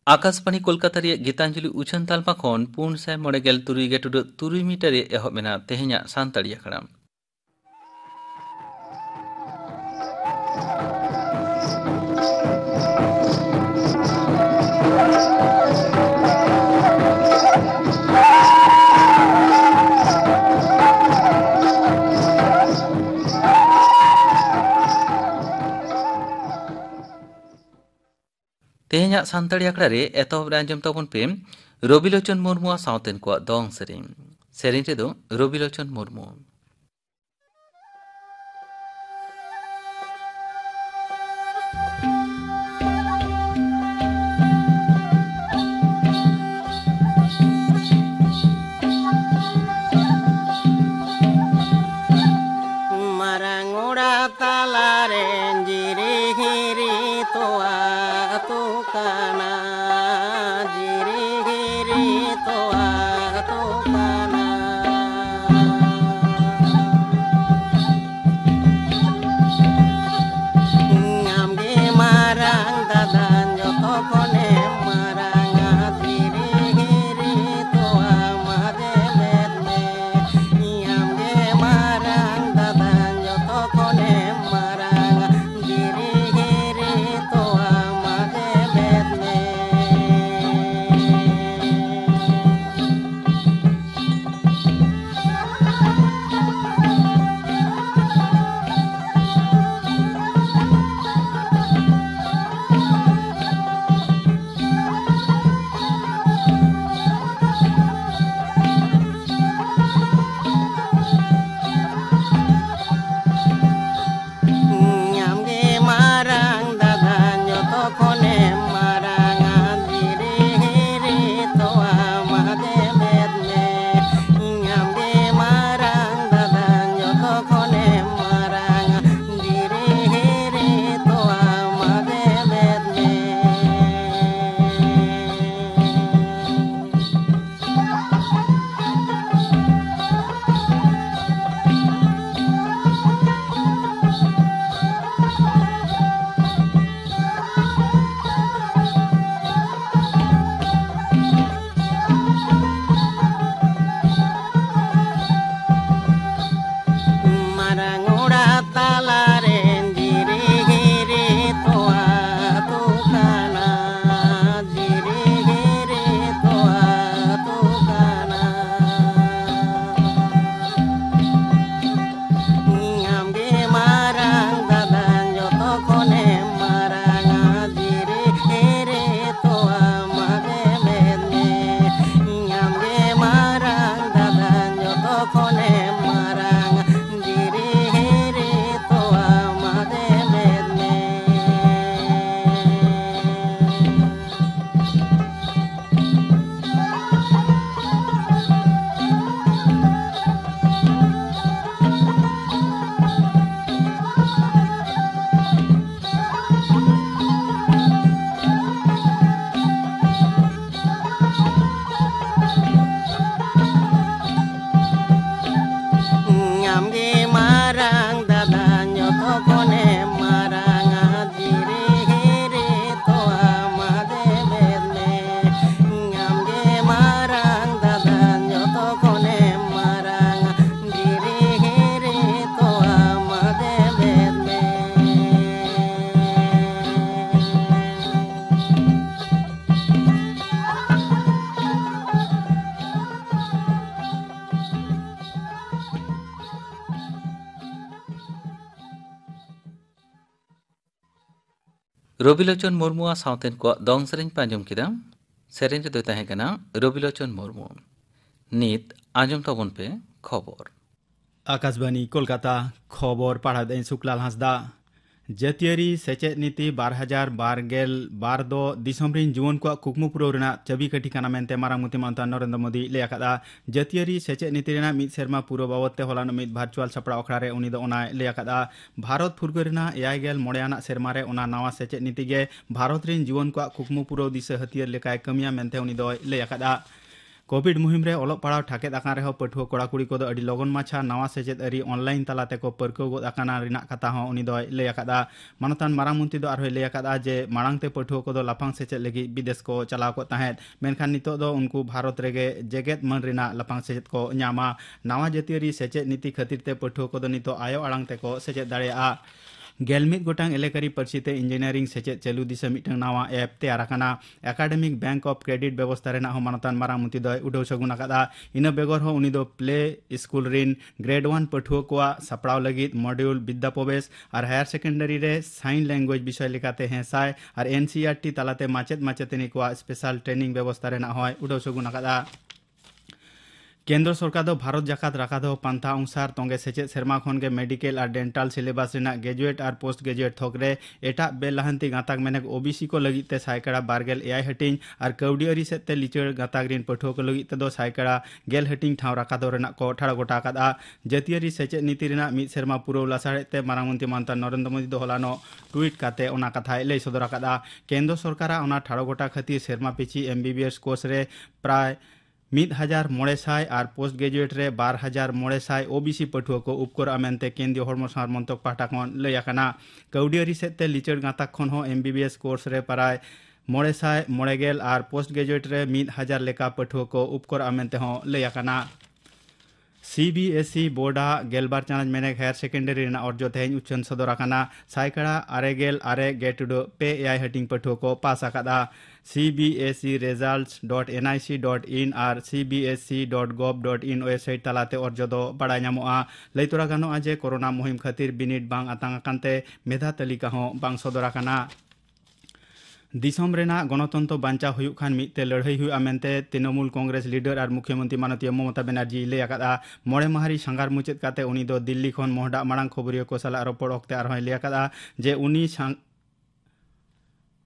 आकाशवाणी कोलकाता रे गीतांजलि उछन तालमा खन 493.3 मीटर एहब मेना तेहेኛ सानताड़ी आखड़ा। तेहेኛ सानताड़ी आखड़ा रे एतहब रे आंजम तबन पे रविलोचन मुर्मू सावतेन को दong सेरेñ रे दो रविलोचन Murmu. Marangura talare jiri hiri toa tukana jiri hiri toa tukana ngamge marang dadan joto kone marang jiri hiri toa made bedne ngamge marang dadan joto kone marang jiri hiri toa made bedne ngamge marang dadan joto kone marang jiri hiri toa made bedne ngamge marang dadan joto kone marang jiri hiri toa made bedne marangura talare jiri hiri toa tukana jiri hiri toa tukana ngamge marang dadan joto kone marang jiri hiri toa made bedne ngamge marang dadan joto kone marang jiri hiri toa made bedne ngamge marang dadan joto kone marang jiri hiri toa made bedne ngamge marang dadan joto kone marang jiri hiri toa made bedne रविलोचन Murmu सावतेन को दong सेरेñ पे आंजम किदा सेरेñ रे दो ताहें कना रविलोचन मुर्मू। नित आंजम तबन पे खबर। आकाशवाणी कोलकाता खबर पढ़ादें शुक्लाल हांसदा जातियारी सेचेद नीति 2022 दो दिसम रिन जुवन को कुकमु पुरौ रेना चाबी काठी काना मेनते मारांग मंत्री नरेंद्र मोदी ले आकादा जातियारी सेचेद नीति रेना मिद सेरमा पुरो बाबते होलानो मिद भार्चुअल सपड़ा अखड़ा रे उनी दो ओना ले आकादा भारत फुरगो रेना 89 आना सेरमा रे ओना नवा सेचेद नीति गे भारत रिन जुवन को कुकमु पुरौ दिशा हथियार लेकाय कमिया मेनते उनी दो ले आकादा कोविड मुहिम रे ओलोग पड़ाव ठाकेद आकान रेहो पठुआ कोड़ा कुड़ी को अड़ी लगन माछा नवा सेचेद अरी ऑनलाइन तलाते को परकौ गोद आकाना रिना कथा हो उनी दो लय आकादा मानतान मारांग मंत्री दो आरहो लय आकादा जे मारांगते पठुआ को लाफांग सेचेद लगी विदेश को चलाव को ताहेद मेनखान नितो दो उनको भारत रेगे जेगेत मन रिना लाफांग सेचेद को न्यामा नवा जातीय सेचेद नीति खातिर ते पठुआ को नितो आयो आड़ांग ते को सेचेद दाड़ेया गेलमिद गोटांग एलेकारी परसीते इंजीनियरिंग सेचेद चालू दिशा मिटंग नवा ऐप तैयार आकाना एकाडेमिक बैंक ऑफ क्रेडिट व्यवस्था रेना हो मानतान मारांग मंत्री दो उडौ सगुन आकादा इना बेगर हो उनी दो प्ले स्कूल रिन ग्रेड 1 पठुआ को सपड़ाव लगित मॉड्यूल विद्या प्रवेश और हायर सेकेंडरी रे साइन लैंग्वेज विषय लेकाते हेसाय और एनसीईआरटी तलाते माचेद माचेतनी को स्पेशल ट्रेनिंग व्यवस्था रेना होय उडौ सगुन आकादा केंद्र सरकार दो भारत जाकात राखा दो पंथा अनुसार तोंगे सेचेद सेरमा खन के मेडिकल और डेंटल सिलेबस रेना ग्रेजुएट और पोस्ट ग्रेजुएट थोकरे एटा बेलाहंती गाताक मेनक ओबीसी को लगी ते सायकड़ा बारगेल एआई हटिंग और कौडियरी सेते लिचड़ गाताक रिन पठुआ को लगी ते दो सायकड़ा गेल हटिंग ठाव राखा दो रेना को ठाड़ा गोटा कादा जातीय सेचेद नीति रेना मिद सेरमा पुरो लासाड़े ते मारांग मंत्री मानता नरेंद्र मोदी दो हलानो ट्वीट काते ओना कथाय लय सदर कादा केंद्र सरकार ओना ठाड़ा गोटा खातिर सेरमा पिची एमबीबीएस कोर्स रे प्राय 1,500 और पोस्ट ग्रेजुएट रे 12,500 ओबीसी पठुआ को उपकर मेनते केंद्रीय हड़मो सार मंतक पाटा खन लय आकाना कौडियरी सेते लिचड़ गाताक खन हो एमबीबीएस कोर्स रे प्राय 990 और पोस्ट ग्रेजुएट रे 1,000 लेका पठुआ को उपकर मेनते हो लय आकाना सीबीएसई बोर्डा गेलबार चानज मेने हायर सेकेंडरी रेना अर्जो तेहन उच्चन सदर आकाना सायकड़ा आरेगेल आरे गेटुडो पे एआई हटिंग पठुआ को पास आकादा cbse results.nic.in और cbse.gov.in वेबसाइट तलाते अर्जो दो बड़ाय नामोआ लैतरा गानोआ जे कोरोना मुहिम खातिर बिनिट बांग आतांग आकानते मेधा तालिका हो बांग सदर आकाना दिसम रेना गणतंत्र बांचा हुयुक खान मिते लड़ाई हुआ मेनते तृणमूल कांग्रेस लीडर और मुख्यमंत्री माननीय ममता बनर्जी लय आकादा मोड़े माहारी सांगार मुचाद काते उनी दो दिल्ली खन मोहडा मांग खबरिया को साला रोपड़ ओक्ते आरहोय लय आकादा जे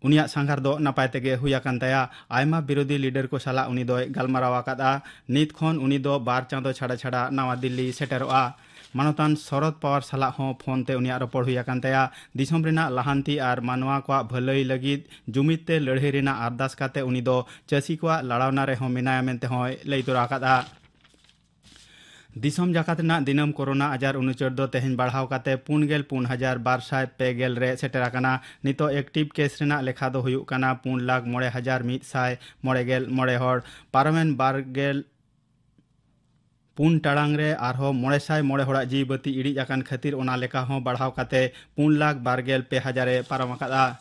उनिया सांगार दो नापाय तेगे हुई आकान ताया आयमा विरोधी लीडर को साला उनी दो गालमाराव आकादा नित खन उनी दो 2 चांदो छाड़ा छाड़ा नवा दिल्ली सेटेरोआ मानतान शरद पवार साला हो फोन ते उनिया रोपड़ हुई आकान ताया दिसम रेना लाहांती और मानवा को भलाई लगित जुमित ते लड़ाई रेना अरदास काते उनी दो चासी को लड़ावना रे हो मेनाया मेनते होय लय तोरा आकादा दिसम जाकात ना दिनम कोरोना आजार उनुचर दो तेहन बढ़ाव काते 4,250 रे सेटर आकाना नितो एक्टिव केस रेना लेखा दो हुयुक काना 4,09,190 हर पारमेन बारगेल पुन टाड़ांग रे आरहो 900 हड़ा जी बती इड़ी आकान खातिर ओना लेखा हो बढ़ाव काते 4,12,000 पारम आकादा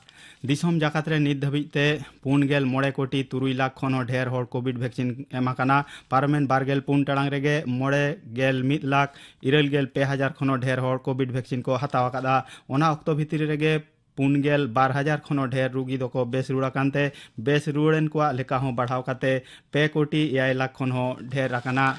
दिसम जाकात रे नित धबिते 4 कोटी 3 लाख खन ढेर हर कोविड वैक्सीन एमाकाना पारमेन बारगेल पुन टाड़ांग रेगे 1 लाख 9,000 खन ढेर हर कोविड वैक्सीन को हताव आकादा ओना अक्तो भितरी रेगे 4,12,000 खन ढेर रुगी दो बेस रुड़ा कानते बेस रुड़ेन को लेखा हो बढ़ाव काते 2 कोटी 1 लाख खन ढेर आकाना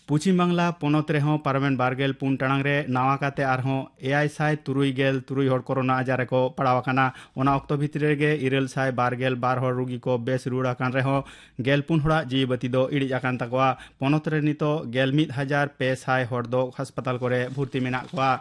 पश्चिम बांगला पनत रेहो पारमेन बारगेल पुन टाड़ांग रे नावा काते आरहो 973 हर कोरोना आजार को पड़ावाकाना ओना अक्तो भितरी रेगे 912 हर रुगी को बेस रुड़ा कान रेहो 14 हड़ा जी बती दो इड़ी आकान ताकवा पनत रे नितो 11,500 हर दो हासपाताल करे भर्ती मेना कोआ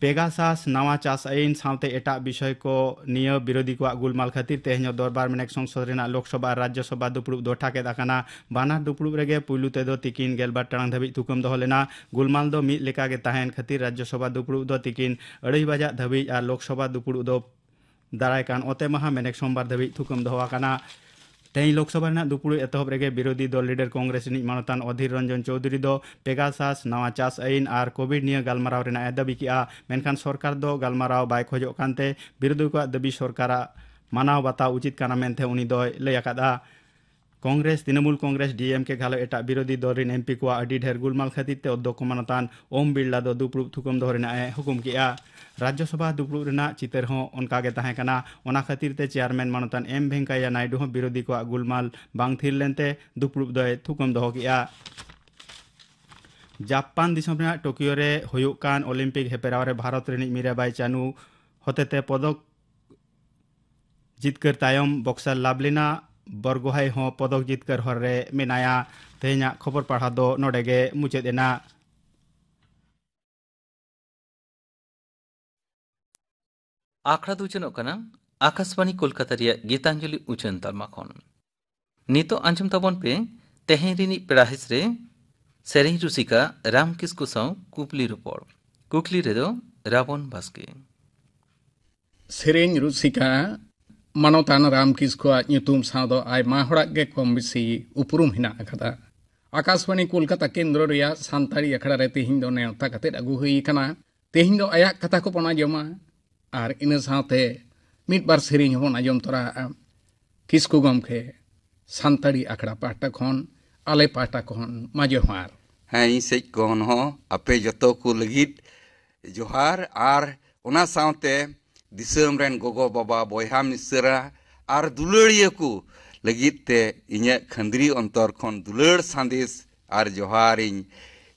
पेगासास नवा चास आईन सावते एटा विषय को निय विरोधी को गुलमाल खातिर तेहनो दरबार मेनेक संसद रेना लोकसभा राज्यसभा दुपुड़ुब दो ठाके दाकाना बानार दुपुड़ुब रेगे पुलु ते दो तिकिन गेलबार टांग धाबी थुकम दो लेना गुलमाल दो मिद लेका गे ताहेन खातिर राज्यसभा दुपुड़ुब दो तिकिन 2:30 बजा धाबी और लोकसभा दुपुड़ुब दो दाराय कान ओते महा मेनेक सोमवार धाबी थुकम दो आकाना तेई लोकसभा रेना दुपुड़ुब एतहब रेगे विरोधी दल लीडर कांग्रेस रिनिज मानतान अधीर रंजन चौधरी दो पेगासास नवा चास आईन और कोविड निय गालमाराव रेना दाबी किया मेनखान सरकार दो गालमाराव बाय खोजो कानते विरोधी को दाबी सरकार मानाव बाताव उचित काना मेनते उनी दो लय आकादा कांग्रेस तृणमूल कांग्रेस डीएमके घालो एटा विरोधी दल रिन एमपी को अडी ढेर गुलमाल खातिर ते अध्यक्ष मानतान ओम बिरला दो दुपुड़ुब थुकम दो रेना हुकुम किया राज्यसभा दुपुड़ुब रेना चितर हो उनकागे ताहें काना ओना खातिर ते चेयरमैन मानतान एम वेंकैया नायडू हो विरोधी को गुलमाल बांग थिर लेनते दुपुड़ुब दो थुकम दो किया जापान दिसम रेना टोकियो रे हुयुक कान ओलंपिक हेपेराव रे भारत रिनिज मीराबाई चानू होतेते पदक जितकर तायम बक्सर लाभलिना बरगोहाई हो पदक जितकर हर रे मेनाया तेहना खबर पढ़ा दो नोडेगे मुचेदेना आखड़ा दुचनों कना आकाशवाणी कोलकाता रिया गीतांजलि उचन तलमा खन नितो आंजम तबन पे तेहें रिनी पेड़ाहिस रे सेरें रुसिका राम किस्कु साव कुपली रुपड़ कुकली रे दो रावण बास्के सेरें रुसिका मानवतान राम किस्कु nyutum सादो आयमा हड़ाक गे कम बेसी उपरुम हिना अकदा आकाशवाणी कोलकाता केंद्र रिया सान्ताड़ी अखड़ा रे तेहिं दो नेवता कते अगु हुई कना तेहिं दो आया कथा को पना जमा आर इन साथे मिट बार सेरें हबन आजम तोरा किस्कु गमखे सान्ताड़ी अखड़ा पाटा खन आले पाटा खन माजोहार हाँ इसे कौन हो अपे जतो को लगित जोहार आर उना साउते दिसम रेन गोगो बाबा बोयहा मिसरा आर दुलड़िया को लगित ते इन्या खंदरी अंतर खन दुलड़ संदेश आर जोहार इन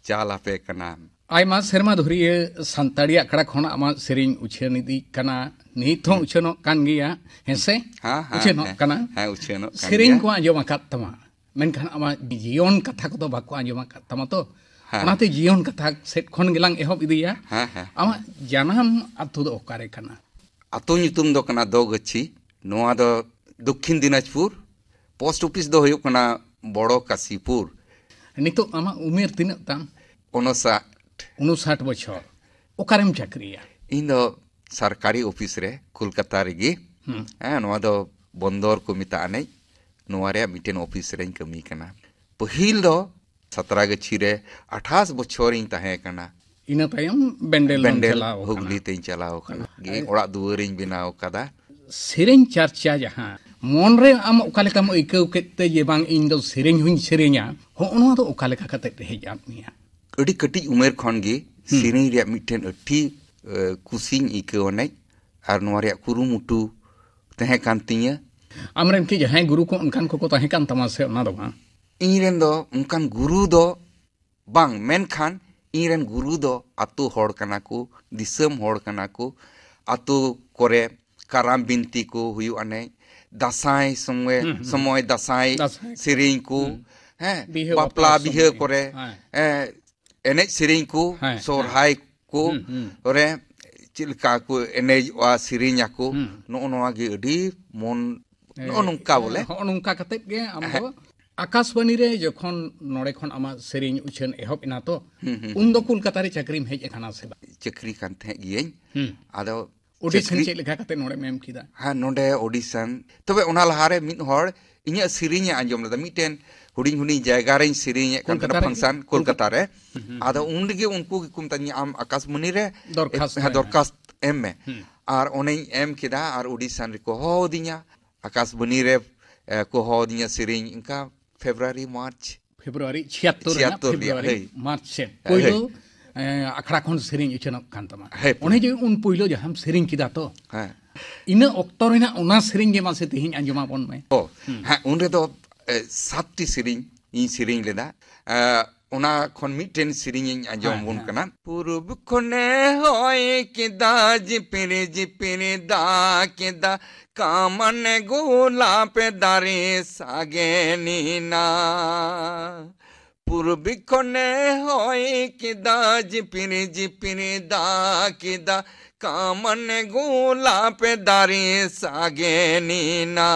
चाला पे कना आयमा सेरमा धुरिये सान्ताड़ी अखड़ा खन आमा सेरें उछेनिदी कना निथों उछेनो कान गिया हेसे हाँ उछेनो कना हाँ उछेनो सेरें को आंजम आकात तमा मेनखान आमा जीवन कथा को तो बाको आंजम आकात तमा तो ओनाते जीवन कथा सेट खन गेलांग एहब इदिया आमा जानम अतु दो ओकारे कना अतो nyutum दो कना दो गच्छी नोआ दो दक्षिण दिनाजपुर पोस्ट ऑफिस दो हुयुक कना बड़ो काशीपुर नितो आमा उमेर तिना ताम 59 बछर ओकारेम चाकरिया इन दो सरकारी ऑफिस रे कोलकाता रेगी नोआ दो बंदर को मिता ने नोआ रे मिटेन ऑफिस रे कमी कना पहिल दो 17 गच्छी रे 28 बछर इन ताहे कना इन तायम बेंडेल हुगली ते चलाओ कना गे ओड़ा दुवर इन बनाओ कदा सेरें चर्चा जहां मन रे आम ओकालेका म इकौ केते जे बांग इन दो सेरें हुइन सेरेंया हो ओनो दो ओकालेका कते हे जामिया अडी कटी उमेर खन गे सेरें रे मिटेन अठी कुसिंग इकौ नै आर नोआ रे कुरुमुटु तहे कांतिया आमरेन के जहां गुरु को उनकान को तहे कान तमा से ओना दो बा इरेन दो उनकान गुरु दो बांग मेनखान इरेन गुरु दो आतु होड़ कना को दिसम होड़ कना को आतु करे काराम बिनती को हुयु अने दासाई समय दासाई सेरें को हैं बापला बिहे करे एने सेरें को सोरहाय को रे चिलका को एने वा सेरें को नो नोआ गे अडी मन नो नुका बोले नुका कते गे आम दो आकाशवाणी रे जखन नोड़े खन आमा सेरें उछन एहब इना तो उन दो कोलकाता रे चक्री में हेज एखाना से चक्री कान थे गियन आदो ऑडिशन चेक लेखा कते नोड़े मेम किदा हां नोडे ऑडिशन तबे ओना लहारे मिद होड़ इन्या सेरें आंजम लदा मिटेन हुडिंग हुडिंग जायगा रे सेरें कान फंक्शन कोलकाता रे आदो उनगे उनको कुम तनी आम आकाशवाणी रे दरखास्त एम में आर ओने एम किदा आर ऑडिशन रे को हो दिया आकाशवाणी रे को हो दिया सेरें इनका फेब्रुआरी 76 मार्च से पहिलो अखड़ा खन सेरें उछन कान तमा ओने जे उन पहिलो जे हम सेरें किदा तो इन ऑक्टो रेना ओना सेरें जे मासे तेहिं आंजमा बन में ओ हां उन रे दो 7टी सेरें इ सेरें लेदा ओना खन मिटेन सेरें इन आंजम बन कना पूरब खने होय किदा जिपिरे दा किदा कामन गोला पे दारे सागे नीना पूर्वी खने होय किदा जिपिरे दा किदा कामन गोला पे दारे सागे नीना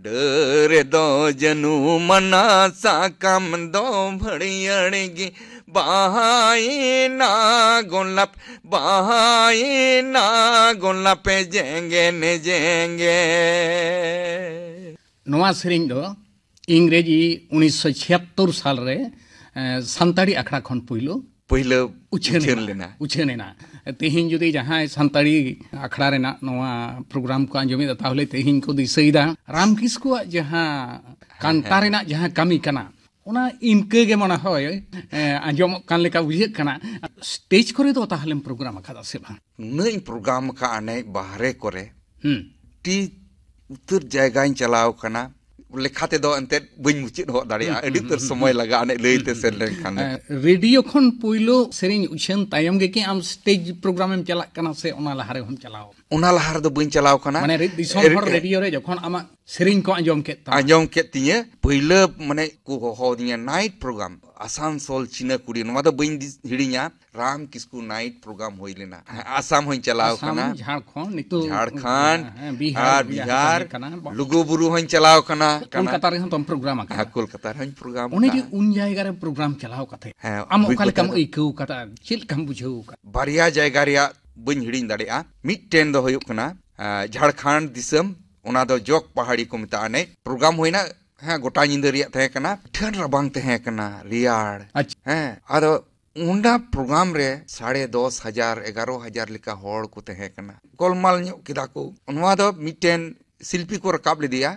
डर दो जनु मना साकम दो भड़ियड़गी बहाई ना गोलाप जेंगे ने जेंगे नोआ सेरें दो इंग्रेजी 1976 साल रे सान्ताड़ी अखड़ा खन पहिलो उछेनेना तेहिं जुदी जहां सान्ताड़ी अखड़ा रेना नोआ प्रोग्राम को आंजमी ताहले तेहिं को दिसैदा राम किस्कु जहां कांता रेना जहां कमी कना ओना इनके गे मना होय आंजम कान लेका बुझे कना स्टेज करे तो ताहले प्रोग्राम खदा से बा नई प्रोग्राम का आने बाहरे करे टी उत्तर जगह चलाव कना लेखाते दो अंते बइन मुचित हो दाड़िया अडी तर समय लगा ने लेते सेन लेन खान रेडियो खन पहिलो सेरें उछन तायम गे के आम स्टेज प्रोग्राम में चला कना से ओना लहारे हम चलाओ ओना लहार दो बइन चलाव कना माने दिसोम हर रेडियो रे जखन आमा सेरें को आंजम के तिये पहिलो माने को हो दिया नाइट प्रोग्राम आसानसोल चिनाकुड़ी नवा दो बइन हिड़िया राम किस्कू नाइट प्रोग्राम होई लेना आसाम होई चलाव कना झारखंड नितो झारखंड बिहार बिहार लुगुबुरु होई चलाव कना कोलकाता रे हम प्रोग्राम आ कोलकाता रे प्रोग्राम ओने जे उन जायगा रे प्रोग्राम चलाव कथे आम ओकाले कम इकौ कता चिल कम बुझौ का बारिया जायगा रिया बइन हिड़िन दाड़ेआ मिटटेन दो होयुक कना झारखंड दिसम ओना दो जोक पहाड़ी को मिता ने प्रोग्राम होइना हाँ गोटा निंदा रिया तहे कना ठन रबांग तहे कना रियाड़ हैं आदो उंडा प्रोग्राम रे 10,500 11,000 लिका होड़ को तहे कना गोलमाल न्यो किदा को उनवा दो मिटेन शिल्पी को रकाब ले दिया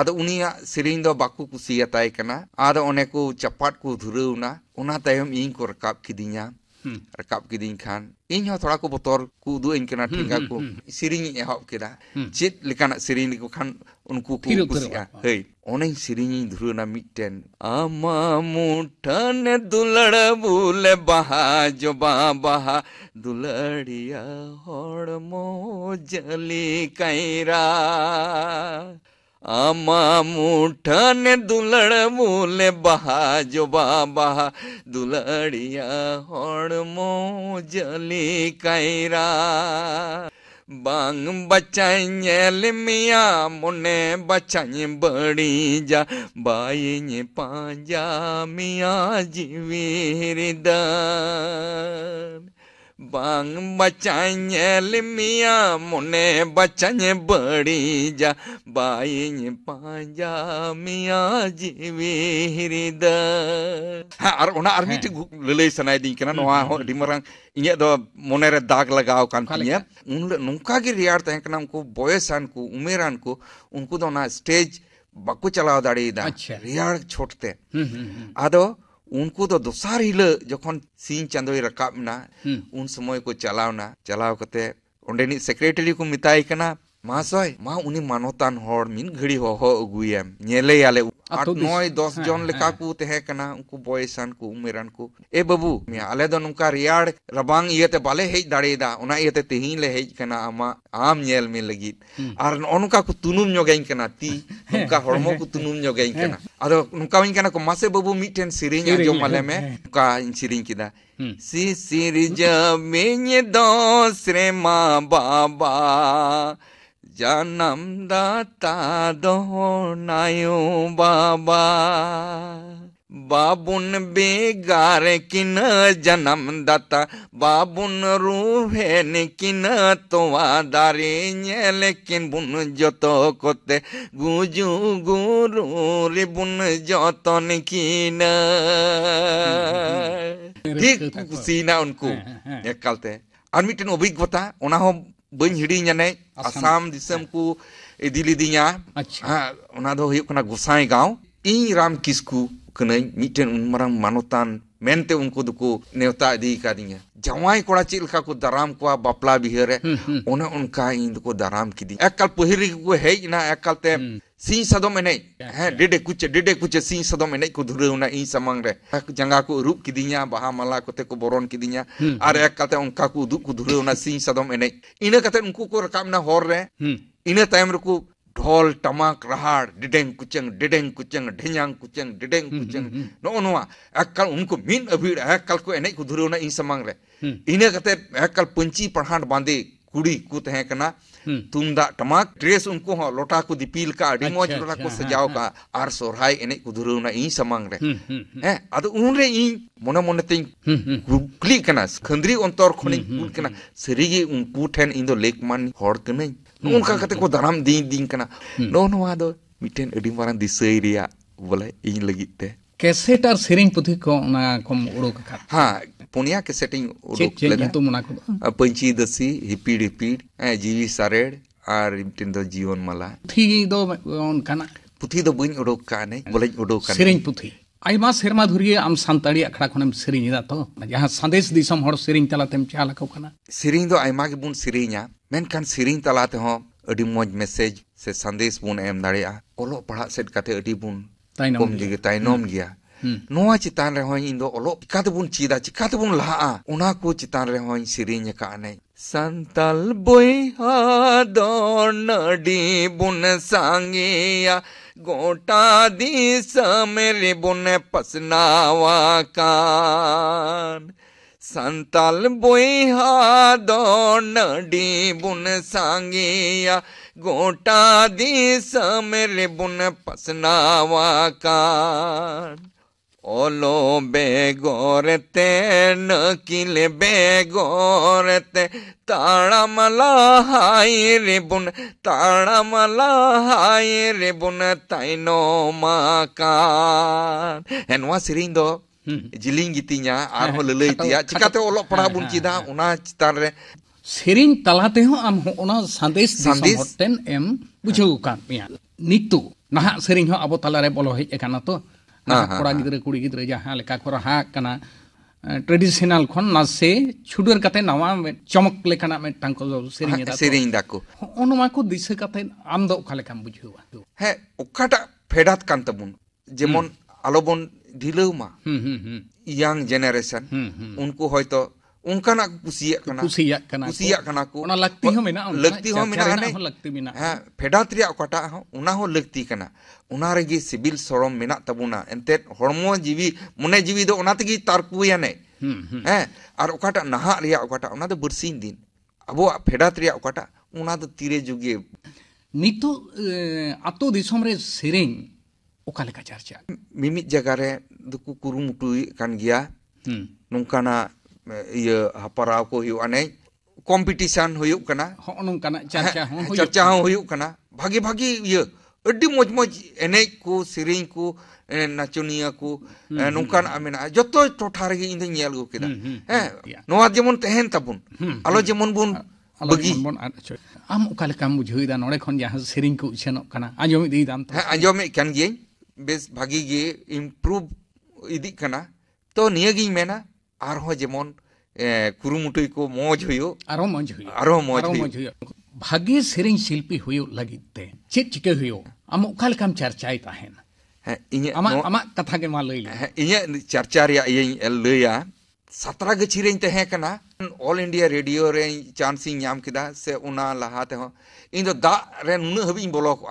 आदो उनिया सिरिंग दो बाकू कुसिया ताई कना आदो ओने को चपाट को धुरउना उना तायम इन को रकाब किदिया रकाब किदिन खान इन हो थोड़ा को बोतोर को दु इन कना ठिंगा को सिरिंग एहब केदा चित लिकाना सिरिंग को खान उनको को कुसिया हे ओने सिरिंग धुरना मिटेन आमा मुठन दुलड़ बुले बहा जो बाबा दुलड़िया होड़ मोजली कैरा आमा मुठन दुलड़ मुले बहा जो बाबा दुलड़िया होड़ मोजली कैरा बांग बचाइल मिया मुने बचाई बड़ी जा बाई पांजा मिया जीवीर बांग बचाइल मिया मुने बचाई बड़ी जा बाई पांजा मिया जीवीर हाँ और ओना आर मिट ललई सनाय दी कना नोआ हो अडी मरंग इnya दो मोने रे दाग लगाव कान तिया उन नुका गे रियार तहे कना उनको बयसान को उमेरान को उनको दो ना स्टेज बाकू चलाव दाड़ेदा रियार छोटते आदो उनको तो दोसार हिला जखन सीन चांदोई रकाब ना उन समय को चलावना चलाव कते ओंडेनी सेक्रेटरी को मिताई कना महाशय मा उनी मानोतान होड़ मिन घड़ी हो अगुयम नेले याले 8-9-10 जन लेका को तहे कना उनको बयसान को उमेरान को ए बाबू मिया आले दो नुका रियाड़ रबांग इयते बाले हेज दाड़ेदा ओना इयते तेहिन ले हेज कना आमा आम नेल में लगित आर ओनुका को तुनुम न्योगेन कना ती नुका हड़मो को तुनुम न्योगेन कना आदो नुका विन कना को मासे बाबू मिटेन सिरिंग आजो माले में नुका इन सिरिंग किदा सी सिरिज मेnye दोसरे मा बाबा जन्म दाता दो नायो बाबा बाबुन बेगार किन जन्म दाता बाबुन रूहेन किन तोवा दारे लेकिन बुन जतो कोते गुजू गुरु रे बुन जतन किन ठीक कुसीना उनको एकलते और मिटन अभिज्ञता ओना हो बन हिड़ी जाने आसाम दिसम को इदिली दिया हाँ उना दो हुई कना गोसाई गांव इन राम किस्कू कने मिटेन उनमरंग मानोतान मेनते उनको दुको नेवता दी का दिया जवाई कोड़ा चिलका को दराम को बापला बिहरे ओना उनका इन दुको दराम की दी एकल पहिरी को हेज ना एकल ते सी सदम एने है डेडे कुछ सी सदम एने को धुरउना इन समंग रे जंगा को रूप की दिया बहा माला कोते को बोरन की दिया और एकल ते उनका को दुक को धुरउना सी सदम एने इने कते उनको को रकाम ना होर रे इने टाइम रे को ढोल टमाक रहाड़ डिडेंग कुचंग ढेंयांग कुचंग डिडेंग कुचंग नो नोआ एकल उनको मिन अभिड़ एकल को एने को धुरउना इन समंग रे इने कते एकल पंची पढ़ाड़ बांधे कुड़ी को तहे कना तुमदा टमाक ड्रेस उनको हो लोटा को दिपील का अडी मोज लोटा को सजाव का आर सोरहाय एने को धुरउना इन समंग रे हैं आदो उन रे इन मोने मोने तिंग गुगली कना खंद्री अंतर खनि कुल कना सरीगे उनको ठेन इन दो लेकमान होड़ कने उनका कते को दराम दिन कना नो नो आदो मिटेन अडी मारन दिसई रिया बोले इन लगिते कैसेट और सेरिंग पुथी को ना कम उड़ोक का हां पुनिया कैसेटिंग उड़ोक लेना तो मना को पंची दसी हिपीड जीवी सारेड़ और मिटेन दो जीवन माला पुथी दो उनकाना पुथी दो बइन उड़ोक का ने बोले उड़ोक का सेरिंग पुथी आइमा सेरमा धुरिये आम सांताड़ी अखड़ा खनम सेरिंग दा तो जहां संदेश दिसम हर सेरिंग तलातेम चाला को कना सेरिंग दो आइमा के बुन सेरिंगा मेनखान सेरिंग तलाते हो अडी मोज मैसेज से संदेश बुन एम दाड़िया ओलो पढ़ा सेट काते अडी बुन कम जगे ताइनोम गया नोआ चितान रे होई इंदो ओलो चिकाते बुन चीदा चिकाते बुन लहा उना को चितान रे होई सेरिंग का ने संतल बोई हा दो नडी बुन सांगिया गोटा दिसम रेबुन पसनावा कान संताल बोइहा दो नडी बुन सांगिया गोटा दिसम रेबुन पसनावा कान ओलो बेगोरते नकिल बेगोरते ताड़मला हाय रे बुन ताड़मला हाय रे बुन ताइनो माकान एनवा सिरिंग दो जिलिंग गितिnya arho lelei tia chikate olok parah bun chida una chitan re Tsering तलाते हो आम ओना संदेश होटेन एम बुझौ कान मिया नितु नहा सेरिंग हो अबो तलारे बोलो हे एकाना तो कोड़ा गिद्रे कुड़ी गिद्रे जहां लेका को रहा कना ट्रेडिशनल खन नासे छुडर कते नवा चमक लेकाना में टांको सेरिंग दाको ओनवा को दिसे कते आम दो खाले काम बुझौवा हे ओकाटा फेडात कान तबुन जेमन आलोबन ढिलौमा यांग जेनरेशन उनको होयतो उनकाना कुसिया कना को ओना लगती हो मेना लगती मेना हां फेडात रिया ओकाटा हो उना हो लगती कना उना रेगी सिविल सरम मेना तबुना एंते हरमो जीवी मने जीवी दो ओना तगी तारकुया ने हैं आर ओकाटा नहा रिया ओकाटा उना दो बरसिन दिन अबो फेडात रिया ओकाटा उना दो तीरे जुगे नितो आतो दिसम रे सेरेंग ओकाले का चर्चा मिमित जगह रे दुकु कुरुमुटु कान गिया नुंकाना ये हपराव को हुई अने कंपटीशन हुई कना नुंकाना चर्चा हुई कना भागी भागी ये अड्डी मौज मौज एने को सिरिंग को नाचनिया को नुंकान आमेना जतो टोठा रे इन नेल गो केदा हैं नोआ जेमन तहन तबुन आलो जेमन बुन बगी आम ओकाले काम बुझुइदा नोडे खन जहां सिरिंग को उछनो कना आंजोमि दी दाम तो आंजोमि कान गे बेस भागी गे इम्प्रूव इदी कना तो नियगी मेना आरो जेमन कुरुमुटुई को मौज हुयो आरो मौज हुयो भागे सेरिंग शिल्पी हुयो लगिते चेत चिके हुयो आम ओकाल काम चर्चाई ताहेन इnya ama कथा के मा लई इnya चर्चा रिया ये लया 17 गछि रेन तहे कना ऑल इंडिया रेडियो रे चांस नाम किदा से उना लहाते हो इन दो दा रे नुन हबी बोलो को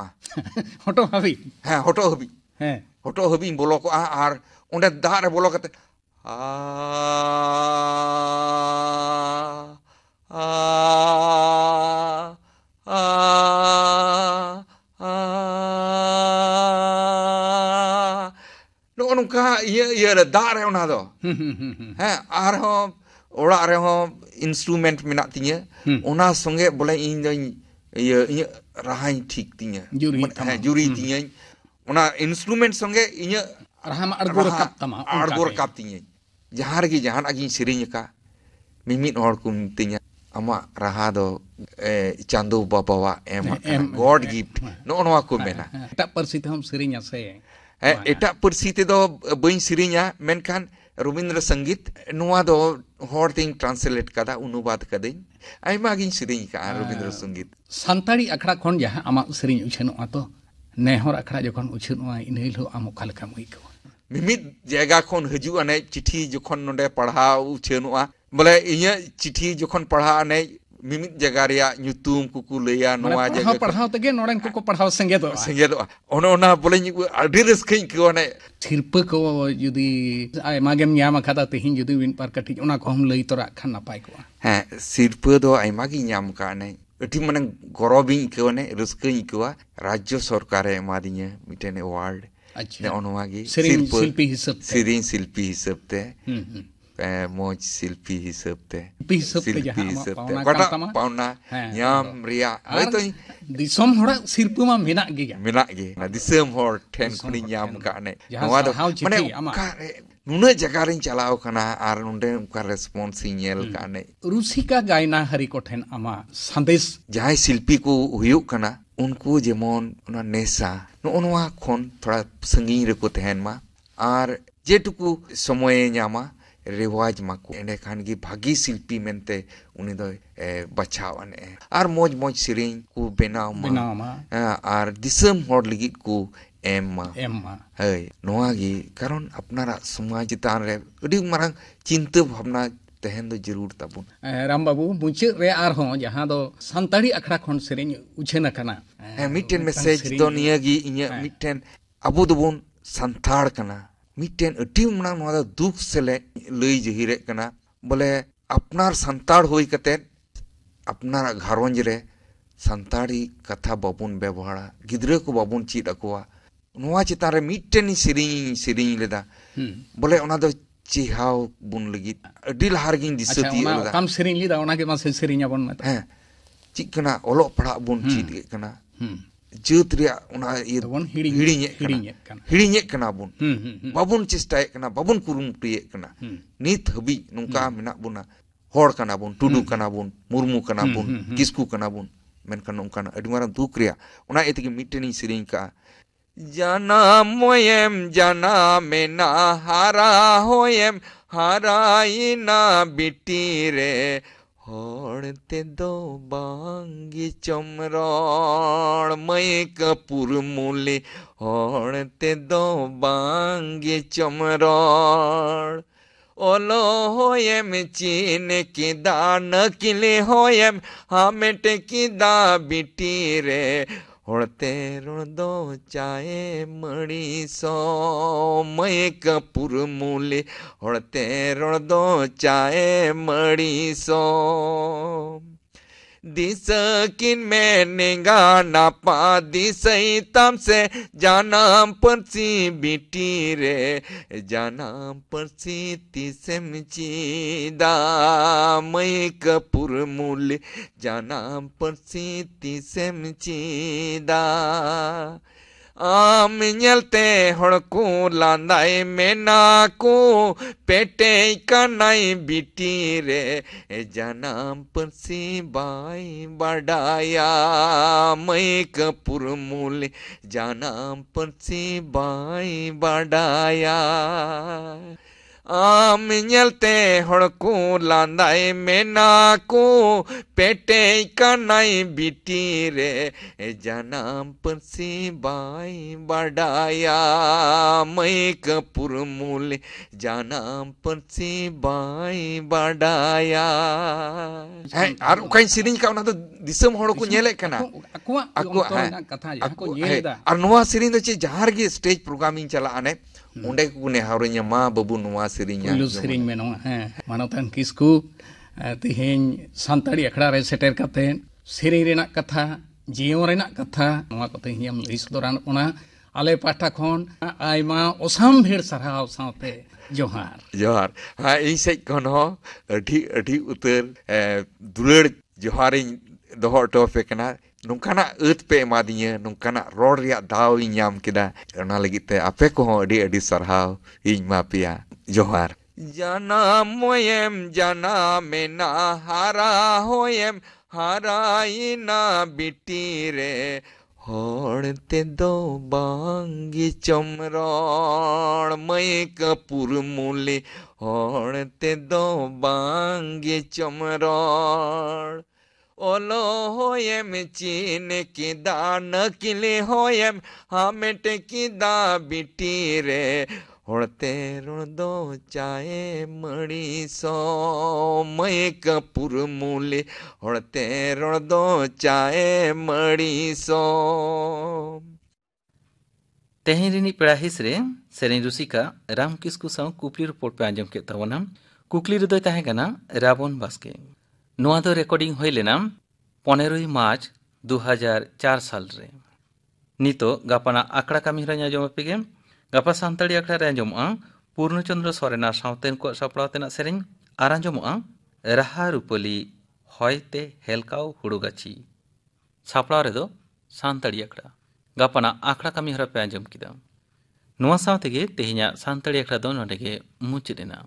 हटो हबी हटो हबी बोलो को आर उंडे दा रे बोलो कते नोका ये दा रे उना दो हैं आर हो ओड़ा रे हो इंस्ट्रूमेंट मेना तिया उना संगे बोले इन दो ये राहाई ठीक तिया जुरी तिया उना इंस्ट्रूमेंट संगे इन राहा अड़गो रकाब तिया जहां रे जहां आगिन सिरिंग का मिमित हर को तिया अमा राहा दो चांदो बाबावा एम गॉड गिफ्ट नोनवा को मेना एटा परसी ते हम सिरिंग से एटा परसी ते दो बइन सिरिंगा मेनखान रविंद्र संगीत नोवा दो हर तिंग ट्रांसलेट कदा अनुवाद कदिन आइमा गिन सिरिंग का रविंद्र संगीत संताड़ी अखड़ा खन जहां आमा सिरिंग उछनो तो नेहर अखड़ा जखन उछनो इनहिल हो आम ओकाल का मुई को मिमित जगह खन हजु अने चिठी जखन नोडे पढ़ाव उछनुआ बोले इया चिठी जखन पढ़ा अने मिमित जगह रिया न्युतुम कुकु लैया नोवा जगह पढ़ाव तगे नोडन को पढ़ाव संगे दो ओना बोले अडी रस्कई को ने सिरप को जुदी आयमा गेम न्याम खाता तेहिन जुदी विन पार कटी ओना को हम लई तोरा खन नापाय को हां सिरप दो आयमा गी न्याम का ने अठी माने गौरवी को ने रस्कई को राज्य सरकार एमादिया मिटेन अवार्ड अच्छा ओनवा गी शिल्पी हिसाब ते मौज शिल्पी हिसाब ते कटा पाउना याम रिया हयतो दिसम होड़ा शिल्प मा मेना गे दिसम होड़ ठेन खुनी याम का ने नोवा दो माने नुना जगह रे चलाओ कना आर नुंडे उनका रेस्पॉन्स नेल का ने रुसिका गायना हरि को ठेन आमा संदेश जहां शिल्पी को हुयो कना उनको जेमन उना नेसा नोनवा खन थोड़ा संगी रे को तहन मा आर जेटुकु समय न्यामा रिवाज माको एंडे खान की भागी शिल्पी मेनते उनी दो बचाव अने आर मौज मौज सिरिंग को बेनाव मा आर दिसम होड़ लिगित को एम मा है नोआ गी कारण अपनारा समाज तान रे अडी मारंग चिंता भावना तहन दो जरूर ताबुन राम बाबू मुचाद रे आरहों जहां दो सानताड़ी अखड़ा खन सेरेñ उछेन अकना मिटेन मैसेज दो नियागी इnya मिटेन अबो दोबुन संताड़ कना मिटेन अटी मनांग नोदा दुख सेले लई जहिरे कना बोले अपनार संताड़ होई कते अपनार घारोंज रे संताड़ी कथा बाबुन व्यवहारा गिद्रे को बाबुन चीद अकोवा नोआ चितान रे मिटेन सिरिñ लेदा बोले ओना दो चिहाव बुन लगी अडी लहार गिन दिसती अच्छा काम सेरेñ लीदा ओना के मासे सेरेñ आबन मत हैं चिक कना ओलो पढ़ा बुन चीद के कना जूत रिया ओना ये हिड़िñe कना बुन बाबुन चेष्टाए कना बाबुन कुरुमुटुए कना नित हबी नुका मेना बुना होड़ कना बुन टुडू कना बुन मुर्मू कना बुन किस्कू कना बुन मेनखान नुकान अडी मारां दुख रिया ओना एतगे मिटेनी सेरेñ का जाना मोयम जाना मेना हारा होयम हाराइना बिटी रे होड़ते दो बांगी चमराण मय कपूर मूली होड़ते दो बांगी चमराण ओलो होयम चीन की दा नकिले होयम हामेट की दा बिटी रे होड़ते रण दो चाहे मड़ी सो मय कपूर मूली होड़ते रण दो चाहे मड़ी सो दिस किन में निगा ना पा दिसई तम से जानम परसी बिटी रे जानम परसी तिसम चीदा मय कपूर मूली जानम परसी तिसम चीदा आम ñelte हड़कू लांदाई मेना को पेटे कनाई बिटी रे जानम परसी बाई बड़ाया मय कपूर मूली जानम परसी बाई बड़ाया आम ñelte हड़कू लांदाई मेना को पेटे कनाई बिटी रे जानम परसी बाई बड़ाया मय कपूर मूली जानम परसी बाई बड़ाया आर उकाइन सिरिñ का ओना दो दिसम हड़ को ñेले कना आर नोआ सिरिñ दो चे जहार गे स्टेज प्रोग्रामिंग चला आने उंडे को नेहावरिña मा बाबू नोआ सिरिña लु सिरिñ में नो मानवतन किसकू तिहेñ सानताड़ी अखड़ा रे सेटेर कते सिरिñ रेना कथा जीवन रेना कथा नोआ को तिहेñ लई सदरान ओना आले पाठा खन आयमा ओसाम भेड़ सरहाव साथे जोहार जोहार हाँ इन सेज खन हो अठी उतर दुलड़ जोहारिñ दोहो टॉपे कना नुकाना अत पे एमादिña नुकाना रोड रिया दाव इन नाम केदा ओना लगित ते आपे को अडी अडी सरहाव इन मा पिया जोहार जाना मोयम जाना मेना हारा होयम हाराइना बिटी रे होड़ते दो बांगी चमराण मय कपूर मूली होड़ते दो बांगी चमराण ओलो होयम चीन की दा नकिले होयम हामेट की दा बिटी रे होड़ते रण दो चाहे मड़ी सो मय कपूर मूली होड़ते रण दो चाहे मड़ी सो तेहें रिनी पेड़ा हिस रे सेरेñ रुसिका राम किस्कू साव कुकली रिपोर्ट पे आंजम के तवना कुकली रे दो ताहे कना रावण बास्के नोआ दो रेकर्डिंग होय लेना 15 मार्च 2004 साल रे नितो गापाना आकड़ा कामी हरा आंजम पेगे गापा सानताड़ी आखड़ा रे आंजमआ पूर्णचंद्र सोरेना सावतेन को सापड़ाव तेना सेरेñ आर आंजमआ राहा रूपली होयते हेलकाव हुड़ुगाची सापड़ाव रे दो सानताड़ी आखड़ा गापाना आखड़ा कामी हरा पे आंजम किदा नोआ साव तेगे तेहेña सानताड़ी आखड़ा दो नोडे गे मुचाद एना।